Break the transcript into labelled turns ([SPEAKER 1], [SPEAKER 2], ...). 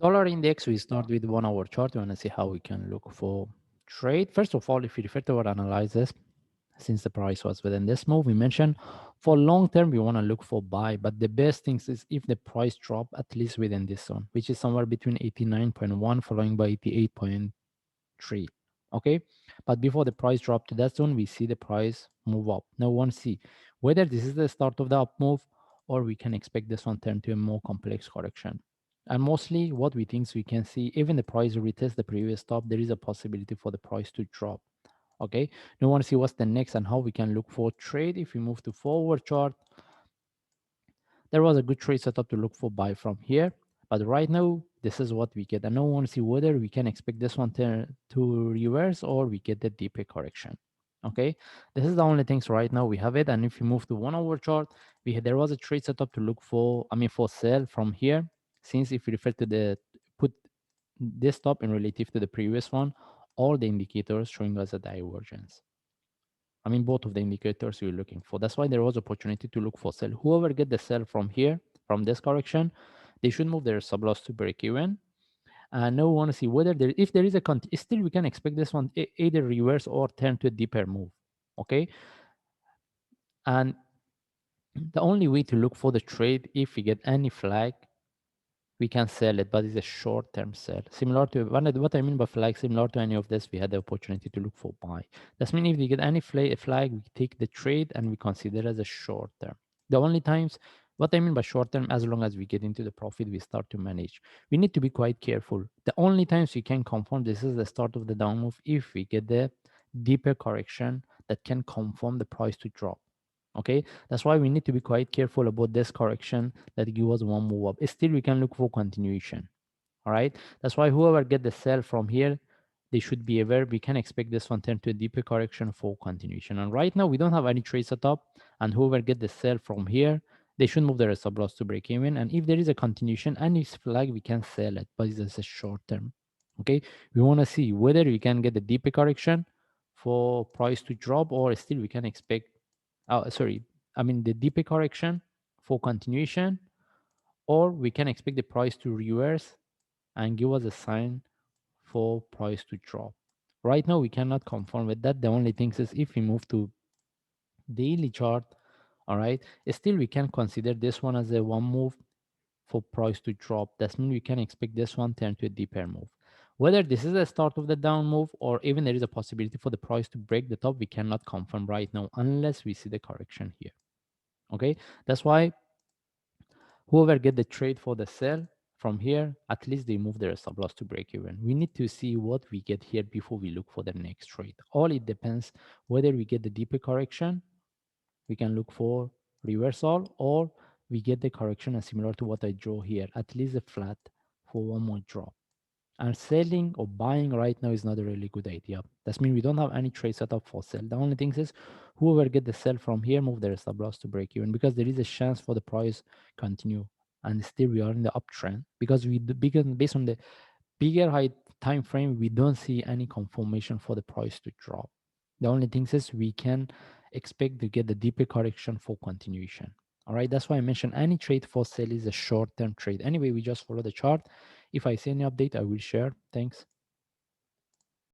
[SPEAKER 1] Dollar index, we start with 1 hour chart. We want to see how we can look for trade. First of all, if you refer to our analysis, since the price was within this move, we mentioned for long term, we want to look for buy. But the best things is if the price drop at least within this zone, which is somewhere between 89.1 following by 88.3. Okay. But before the price drop to that zone, we see the price move up. Now, we want to see whether this is the start of the up move or we can expect this one turn to a more complex correction. And mostly what we think we can see, even the price retest the previous top, there is a possibility for the price to drop. Okay, now we want to see what's the next and how we can look for trade. If we move to forward chart, there was a good trade setup to look for buy from here, but right now this is what we get. And now we want to see whether we can expect this one to reverse or we get the deeper correction. Okay, this is the only things right now we have it. And if you move to 1 hour chart, there was a trade setup to look for, for sell from here. Since if you refer to the put this top in relative to the previous one, all the indicators showing us a divergence. Both of the indicators you're looking for. That's why there was opportunity to look for sell. Whoever get the sell from here, from this correction, they should move their sub loss to break even. And now we want to see whether if there is a still we can expect this one either reverse or turn to a deeper move. Okay, and the only way to look for the trade, if we get any flag, we can sell it, but it's a short-term sell. Similar to what I mean by flag, similar to any of this, we had the opportunity to look for buy. That means if we get any flag, we take the trade and we consider as a short-term. The only times, what I mean by short-term, as long as we get into the profit, we start to manage. We need to be quite careful. The only times we can confirm this is the start of the down move if we get the deeper correction that can confirm the price to drop. Okay, that's why we need to be quite careful about this correction that give us one move up. Still we can look for continuation. All right, that's why whoever get the sell from here, they should be aware we can expect this one turn to a deeper correction for continuation. And right now we don't have any trade set up, and whoever get the sell from here, they should move their stop loss to break even. And if there is a continuation and it's flag, we can sell it, but it's a short term. Okay, we want to see whether we can get a deeper correction for price to drop, or still we can expect the deeper correction for continuation, or we can expect the price to reverse and give us a sign for price to drop. Right now, we cannot confirm with that. The only thing is if we move to daily chart, all right, still we can consider this one as a one move for price to drop. That means we can expect this one turn to a deeper move. Whether this is the start of the down move or even there is a possibility for the price to break the top, we cannot confirm right now unless we see the correction here. Okay, that's why whoever get the trade for the sell from here, at least they move their stop loss to break even. We need to see what we get here before we look for the next trade. All it depends whether we get the deeper correction, we can look for reversal, or we get the correction and similar to what I draw here, at least a flat for one more drop. And selling or buying right now is not a really good idea. That means we don't have any trade set up for sell. The only thing is whoever get the sell from here, move their stop loss to break even, because there is a chance for the price continue. And still we are in the uptrend, because based on the bigger high time frame, we don't see any confirmation for the price to drop. The only thing is we can expect to get the deeper correction for continuation. All right, that's why I mentioned any trade for sale is a short-term trade. Anyway, we just follow the chart. If I see any update, I will share. Thanks.